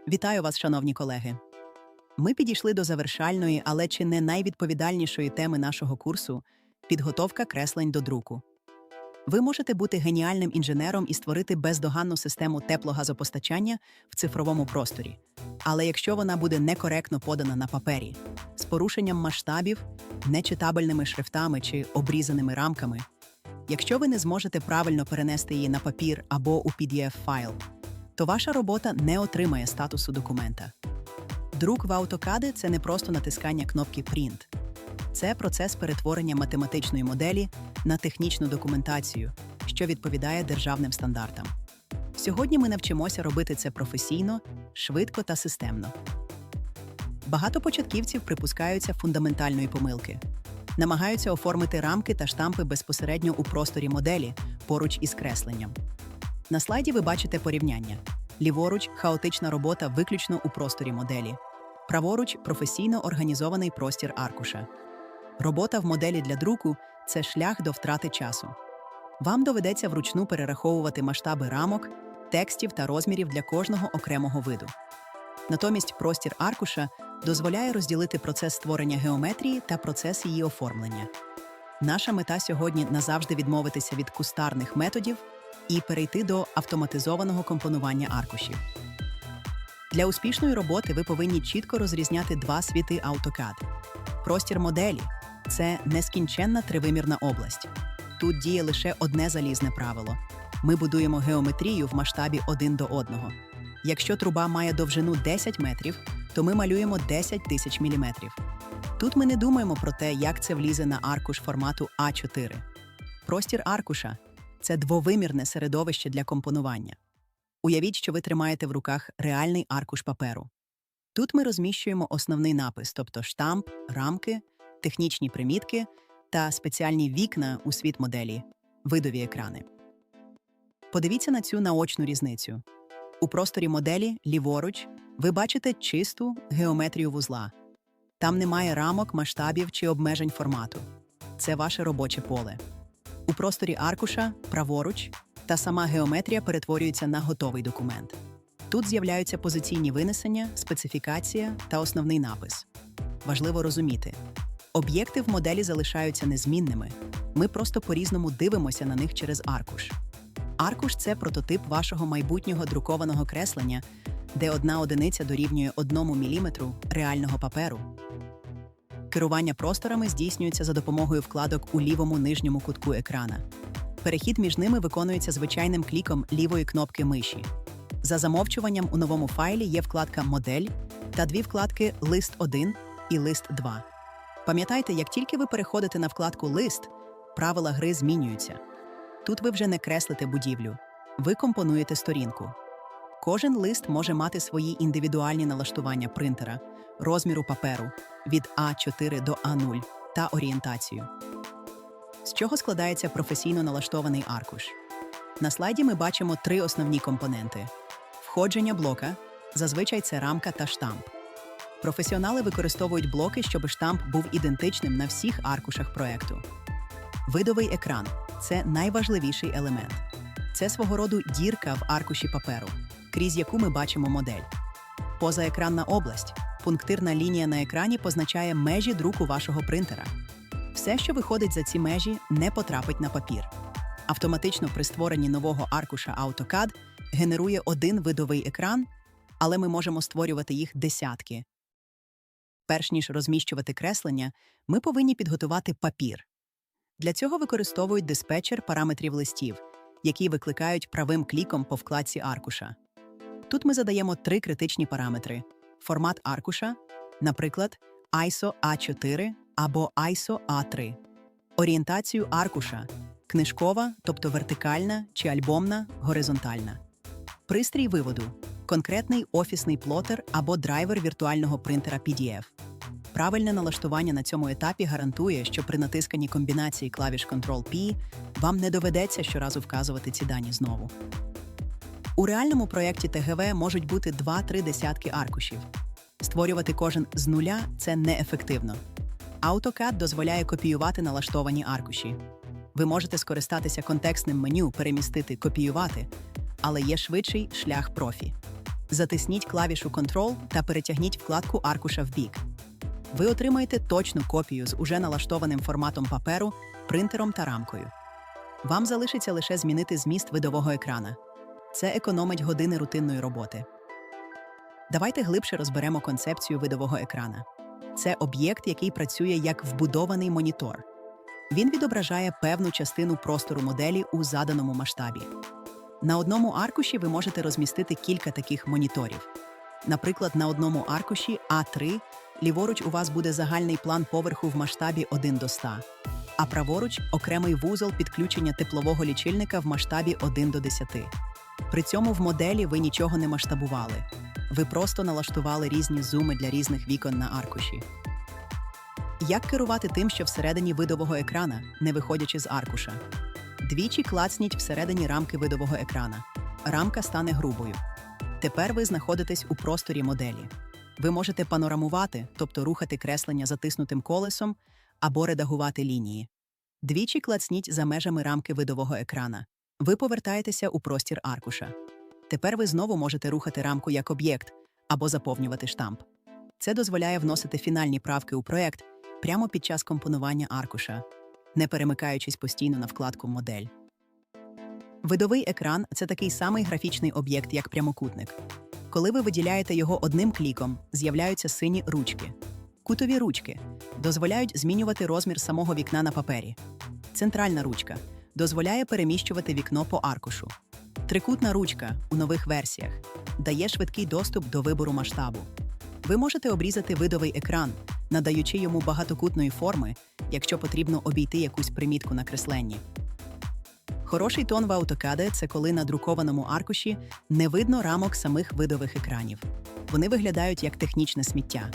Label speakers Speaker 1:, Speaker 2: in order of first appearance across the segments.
Speaker 1: Вітаю вас, шановні колеги! Ми підійшли до завершальної, але чи не найвідповідальнішої теми нашого курсу – підготовка креслень до друку. Ви можете бути геніальним інженером і створити бездоганну систему теплогазопостачання в цифровому просторі. Але якщо вона буде некоректно подана на папері, з порушенням масштабів, нечитабельними шрифтами чи обрізаними рамками, якщо ви не зможете правильно перенести її на папір або у PDF-файл, то ваша робота не отримає статусу документа. Друк в AutoCAD – це не просто натискання кнопки «Print». Це процес перетворення математичної моделі на технічну документацію, що відповідає державним стандартам. Сьогодні ми навчимося робити це професійно, швидко та системно. Багато початківців припускаються фундаментальної помилки. Намагаються оформити рамки та штампи безпосередньо у просторі моделі, поруч із кресленням. На слайді ви бачите порівняння. Ліворуч – хаотична робота виключно у просторі моделі. Праворуч – професійно організований простір аркуша. Робота в моделі для друку – це шлях до втрати часу. Вам доведеться вручну перераховувати масштаби рамок, текстів та розмірів для кожного окремого виду. Натомість простір аркуша дозволяє розділити процес створення геометрії та процес її оформлення. Наша мета сьогодні – назавжди відмовитися від кустарних методів і перейти до автоматизованого компонування аркушів. Для успішної роботи ви повинні чітко розрізняти два світи AutoCAD. Простір моделі – це нескінченна тривимірна область. Тут діє лише одне залізне правило. Ми будуємо геометрію в масштабі 1 до 1. Якщо труба має довжину 10 метрів, то ми малюємо 10 тисяч міліметрів. Тут ми не думаємо про те, як це влізе на аркуш формату А4. Простір аркуша – це двовимірне середовище для компонування. Уявіть, що ви тримаєте в руках реальний аркуш паперу. Тут ми розміщуємо основний напис, тобто штамп, рамки, технічні примітки та спеціальні вікна у світ моделі – видові екрани. Подивіться на цю наочну різницю. У просторі моделі, ліворуч, ви бачите чисту геометрію вузла. Там немає рамок, масштабів чи обмежень формату. Це ваше робоче поле. У просторі аркуша, праворуч, та сама геометрія перетворюється на готовий документ. Тут з'являються позиційні винесення, специфікація та основний напис. Важливо розуміти, об'єкти в моделі залишаються незмінними, ми просто по-різному дивимося на них через аркуш. Аркуш – це прототип вашого майбутнього друкованого креслення, де одна одиниця дорівнює 1 мм реального паперу. Керування просторами здійснюється за допомогою вкладок у лівому нижньому кутку екрана. Перехід між ними виконується звичайним кліком лівої кнопки миші. За замовчуванням у новому файлі є вкладка «Модель» та дві вкладки «Лист 1» і «Лист 2». Пам'ятайте, як тільки ви переходите на вкладку «Лист», правила гри змінюються. Тут ви вже не креслите будівлю, ви компонуєте сторінку. Кожен лист може мати свої індивідуальні налаштування принтера, розміру паперу від А4 до А0 та орієнтацію. З чого складається професійно налаштований аркуш? На слайді ми бачимо 3 основні компоненти. Входження блока – зазвичай це рамка та штамп. Професіонали використовують блоки, щоб штамп був ідентичним на всіх аркушах проєкту. Видовий екран – це найважливіший елемент. Це свого роду дірка в аркуші паперу, крізь яку ми бачимо модель. Позаекранна область – пунктирна лінія на екрані позначає межі друку вашого принтера. Все, що виходить за ці межі, не потрапить на папір. Автоматично при створенні нового аркуша AutoCAD генерує один видовий екран, але ми можемо створювати їх десятки. Перш ніж розміщувати креслення, ми повинні підготувати папір. Для цього використовують диспетчер параметрів листів, які викликають правим кліком по вкладці аркуша. Тут ми задаємо 3 критичні параметри. Формат аркуша, наприклад, ISO A4 або ISO A3. Орієнтацію аркуша – книжкова, тобто вертикальна чи альбомна, горизонтальна. Пристрій виводу – конкретний офісний плотер або драйвер віртуального принтера PDF. Правильне налаштування на цьому етапі гарантує, що при натисканні комбінації клавіш Ctrl-P вам не доведеться щоразу вказувати ці дані знову. У реальному проєкті ТГВ можуть бути 2-3 десятки аркушів. Створювати кожен з нуля – це неефективно. AutoCAD дозволяє копіювати налаштовані аркуші. Ви можете скористатися контекстним меню «Перемістити, копіювати», але є швидший шлях профі. Затисніть клавішу Ctrl та перетягніть вкладку аркуша вбік. Ви отримаєте точну копію з уже налаштованим форматом паперу, принтером та рамкою. Вам залишиться лише змінити зміст видового екрана. Це економить години рутинної роботи. Давайте глибше розберемо концепцію видового екрана. Це об'єкт, який працює як вбудований монітор. Він відображає певну частину простору моделі у заданому масштабі. На одному аркуші ви можете розмістити кілька таких моніторів. Наприклад, на одному аркуші А3 ліворуч у вас буде загальний план поверху в масштабі 1:100, а праворуч – окремий вузол підключення теплового лічильника в масштабі 1:10. При цьому в моделі ви нічого не масштабували. Ви просто налаштували різні зуми для різних вікон на аркуші. Як керувати тим, що всередині видового екрана, не виходячи з аркуша? Двічі клацніть всередині рамки видового екрана. Рамка стане грубою. Тепер ви знаходитесь у просторі моделі. Ви можете панорамувати, тобто рухати креслення затиснутим колесом, або редагувати лінії. Двічі клацніть за межами рамки видового екрана. Ви повертаєтеся у простір аркуша. Тепер ви знову можете рухати рамку як об'єкт або заповнювати штамп. Це дозволяє вносити фінальні правки у проєкт прямо під час компонування аркуша, не перемикаючись постійно на вкладку «Модель». Видовий екран – це такий самий графічний об'єкт, як прямокутник. Коли ви виділяєте його одним кліком, з'являються сині ручки. Кутові ручки дозволяють змінювати розмір самого вікна на папері. Центральна ручка дозволяє переміщувати вікно по аркушу. Трикутна ручка у нових версіях дає швидкий доступ до вибору масштабу. Ви можете обрізати видовий екран, надаючи йому багатокутної форми, якщо потрібно обійти якусь примітку на кресленні. Хороший тон в AutoCAD – це коли на друкованому аркуші не видно рамок самих видових екранів. Вони виглядають як технічне сміття.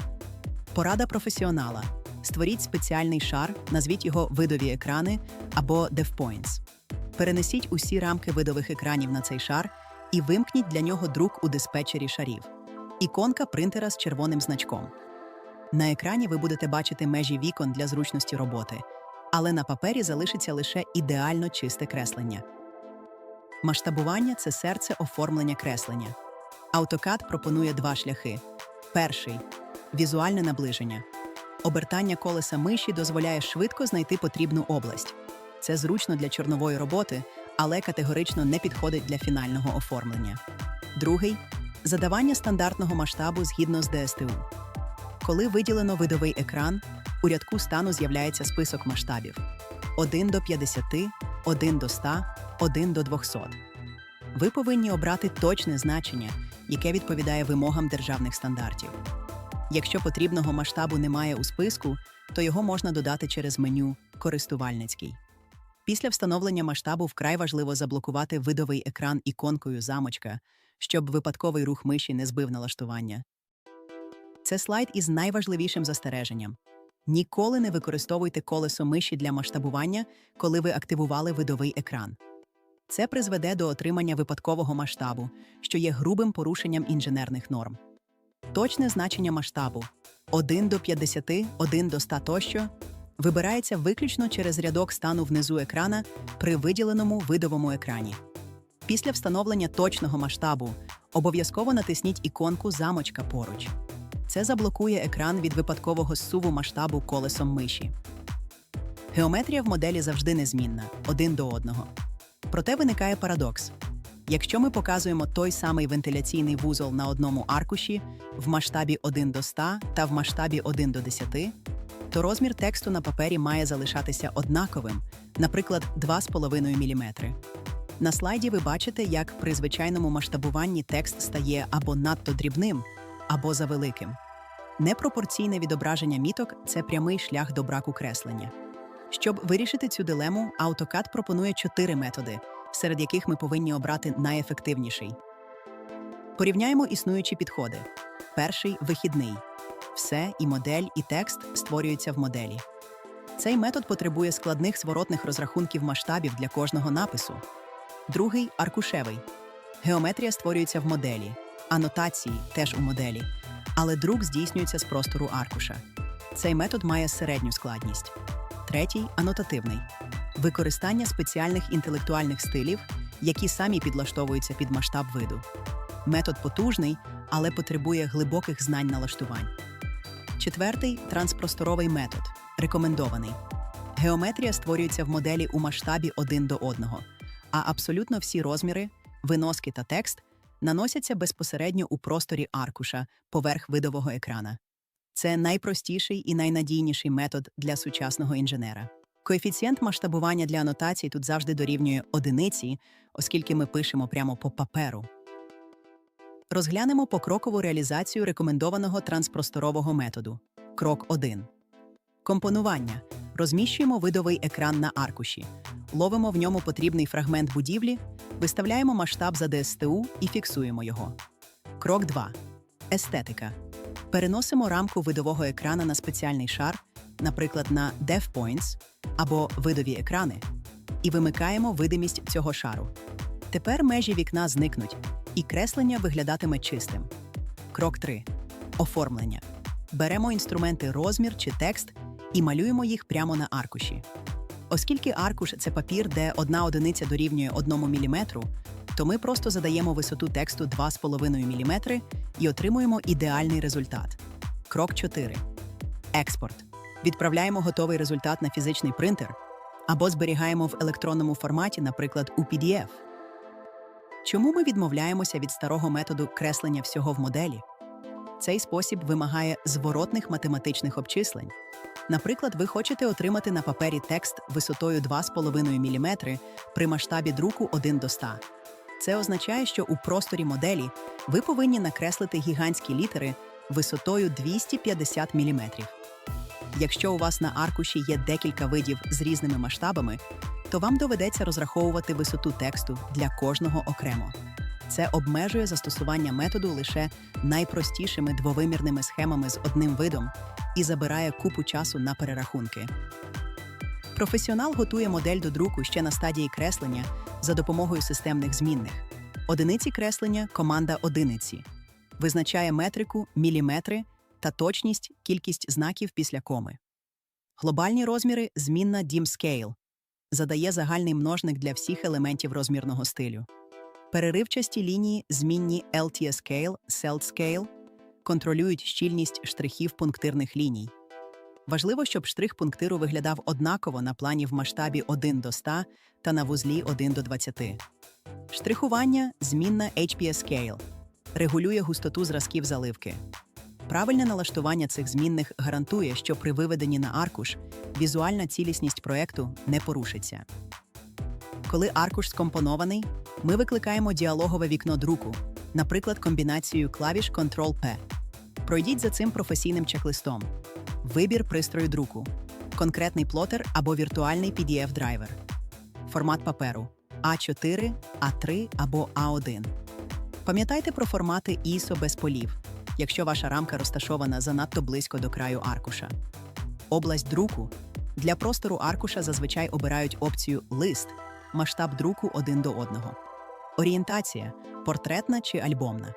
Speaker 1: Порада професіонала. Створіть спеціальний шар, назвіть його «Видові екрани» або «DevPoints». Перенесіть усі рамки видових екранів на цей шар і вимкніть для нього друк у диспетчері шарів. Іконка принтера з червоним значком. На екрані ви будете бачити межі вікон для зручності роботи, але на папері залишиться лише ідеально чисте креслення. Масштабування – це серце оформлення креслення. AutoCAD пропонує два шляхи. Перший – візуальне наближення. Обертання колеса миші дозволяє швидко знайти потрібну область. Це зручно для чорнової роботи, але категорично не підходить для фінального оформлення. Другий – задавання стандартного масштабу згідно з ДСТУ. Коли виділено видовий екран, у рядку стану з'являється список масштабів: 1:50, 1:100, 1:200. Ви повинні обрати точне значення, яке відповідає вимогам державних стандартів. Якщо потрібного масштабу немає у списку, то його можна додати через меню «Користувальницький». Після встановлення масштабу вкрай важливо заблокувати видовий екран іконкою замочка, щоб випадковий рух миші не збив налаштування. Це слайд із найважливішим застереженням. Ніколи не використовуйте колесо миші для масштабування, коли ви активували видовий екран. Це призведе до отримання випадкового масштабу, що є грубим порушенням інженерних норм. Точне значення масштабу 1:50, 1:100 тощо вибирається виключно через рядок стану внизу екрана при виділеному видовому екрані. Після встановлення точного масштабу обов'язково натисніть іконку замочка поруч. Це заблокує екран від випадкового зсуву масштабу колесом миші. Геометрія в моделі завжди незмінна, 1:1. Проте виникає парадокс. Якщо ми показуємо той самий вентиляційний вузол на одному аркуші в масштабі 1:100 та в масштабі 1:10, то розмір тексту на папері має залишатися однаковим, наприклад, 2,5 мм. На слайді ви бачите, як при звичайному масштабуванні текст стає або надто дрібним, або завеликим. Непропорційне відображення міток – це прямий шлях до браку креслення. Щоб вирішити цю дилему, AutoCAD пропонує 4 методи, серед яких ми повинні обрати найефективніший. Порівняємо існуючі підходи. Перший – вихідний. Все, і модель, і текст створюються в моделі. Цей метод потребує складних зворотних розрахунків масштабів для кожного напису. Другий – аркушевий. Геометрія створюється в моделі, анотації теж у моделі, але друк здійснюється з простору аркуша. Цей метод має середню складність. Третій – анотативний. Використання спеціальних інтелектуальних стилів, які самі підлаштовуються під масштаб виду. Метод потужний, але потребує глибоких знань налаштувань. Четвертий – транспросторовий метод. Рекомендований. Геометрія створюється в моделі у масштабі 1:1, а абсолютно всі розміри, виноски та текст наносяться безпосередньо у просторі аркуша поверх видового екрана. Це найпростіший і найнадійніший метод для сучасного інженера. Коефіцієнт масштабування для анотацій тут завжди дорівнює 1, оскільки ми пишемо прямо по паперу. Розглянемо покрокову реалізацію рекомендованого транспросторового методу. Крок 1. Компонування. Розміщуємо видовий екран на аркуші. Ловимо в ньому потрібний фрагмент будівлі, виставляємо масштаб за ДСТУ і фіксуємо його. Крок 2. Естетика. Переносимо рамку видового екрана на спеціальний шар, наприклад, на DevPoints або видові екрани, і вимикаємо видимість цього шару. Тепер межі вікна зникнуть, і креслення виглядатиме чистим. Крок 3. Оформлення. Беремо інструменти розмір чи текст і малюємо їх прямо на аркуші. Оскільки аркуш – це папір, де одна одиниця дорівнює 1 мм, то ми просто задаємо висоту тексту 2,5 мм і отримуємо ідеальний результат. Крок 4. Експорт. Відправляємо готовий результат на фізичний принтер або зберігаємо в електронному форматі, наприклад, у PDF. Чому ми відмовляємося від старого методу креслення всього в моделі? Цей спосіб вимагає зворотних математичних обчислень. Наприклад, ви хочете отримати на папері текст висотою 2,5 мм при масштабі друку 1:100. Це означає, що у просторі моделі ви повинні накреслити гігантські літери висотою 250 мм. Якщо у вас на аркуші є декілька видів з різними масштабами, то вам доведеться розраховувати висоту тексту для кожного окремо. Це обмежує застосування методу лише найпростішими двовимірними схемами з одним видом і забирає купу часу на перерахунки. Професіонал готує модель до друку ще на стадії креслення за допомогою системних змінних. Одиниці креслення – команда одиниці. Визначає метрику, міліметри та точність, кількість знаків після коми. Глобальні розміри – змінна DIM-Scale. Задає загальний множник для всіх елементів розмірного стилю. Переривчасті лінії, змінні LTScale, CeltScale, контролюють щільність штрихів пунктирних ліній. Важливо, щоб штрих пунктиру виглядав однаково на плані в масштабі 1:100 та на вузлі 1:20. Штрихування – змінна HPScale. Регулює густоту зразків заливки. Правильне налаштування цих змінних гарантує, що при виведенні на аркуш візуальна цілісність проєкту не порушиться. Коли аркуш скомпонований, ми викликаємо діалогове вікно друку, наприклад, комбінацією клавіш Ctrl-P. Пройдіть за цим професійним чек-листом. Вибір пристрою друку, конкретний плотер або віртуальний PDF-драйвер. Формат паперу – А4, А3 або А1. Пам'ятайте про формати ISO без полів, якщо ваша рамка розташована занадто близько до краю аркуша. Область друку. Для простору аркуша зазвичай обирають опцію «Лист», масштаб друку 1:1. Орієнтація – портретна чи альбомна.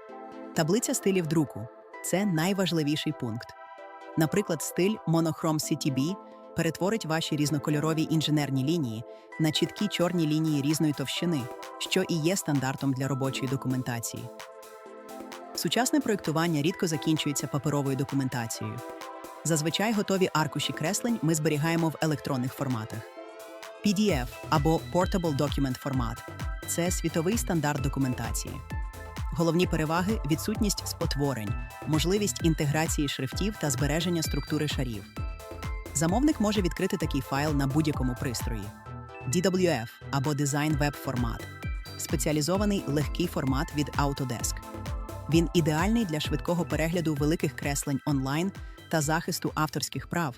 Speaker 1: Таблиця стилів друку – це найважливіший пункт. Наприклад, стиль Monochrome CTB перетворить ваші різнокольорові інженерні лінії на чіткі чорні лінії різної товщини, що і є стандартом для робочої документації. Сучасне проєктування рідко закінчується паперовою документацією. Зазвичай готові аркуші креслень ми зберігаємо в електронних форматах. PDF або Portable Document формат – це світовий стандарт документації. Головні переваги – відсутність спотворень, можливість інтеграції шрифтів та збереження структури шарів. Замовник може відкрити такий файл на будь-якому пристрої. DWF або Design Web формат – спеціалізований легкий формат від Autodesk. Він ідеальний для швидкого перегляду великих креслень онлайн та захисту авторських прав.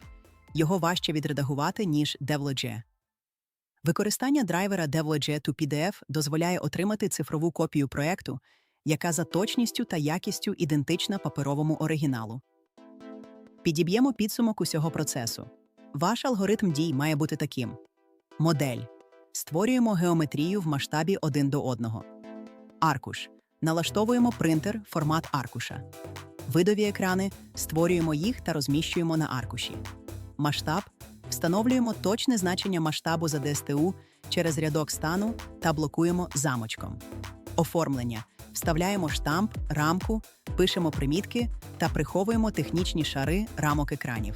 Speaker 1: Його важче відредагувати, ніж DevLogic. Використання драйвера DevLogic to PDF дозволяє отримати цифрову копію проєкту, яка за точністю та якістю ідентична паперовому оригіналу. Підіб'ємо підсумок усього процесу. Ваш алгоритм дій має бути таким. Модель. Створюємо геометрію в масштабі 1:1. Аркуш. Налаштовуємо принтер, формат аркуша. Видові екрани. Створюємо їх та розміщуємо на аркуші. Масштаб. Встановлюємо точне значення масштабу за ДСТУ через рядок стану та блокуємо замочком. Оформлення. Вставляємо штамп, рамку, пишемо примітки та приховуємо технічні шари рамок екранів.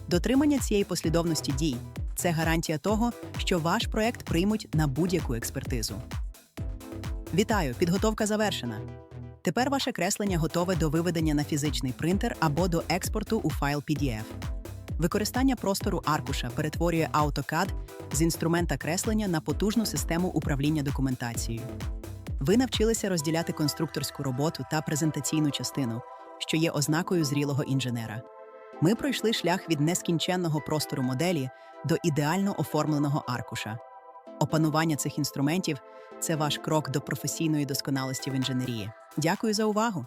Speaker 1: Дотримання цієї послідовності дій – це гарантія того, що ваш проект приймуть на будь-яку експертизу. Вітаю! Підготовка завершена. Тепер ваше креслення готове до виведення на фізичний принтер або до експорту у файл PDF. Використання простору аркуша перетворює AutoCAD з інструмента креслення на потужну систему управління документацією. Ви навчилися розділяти конструкторську роботу та презентаційну частину, що є ознакою зрілого інженера. Ми пройшли шлях від нескінченного простору моделі до ідеально оформленого аркуша. Опанування цих інструментів – це ваш крок до професійної досконалості в інженерії. Дякую за увагу!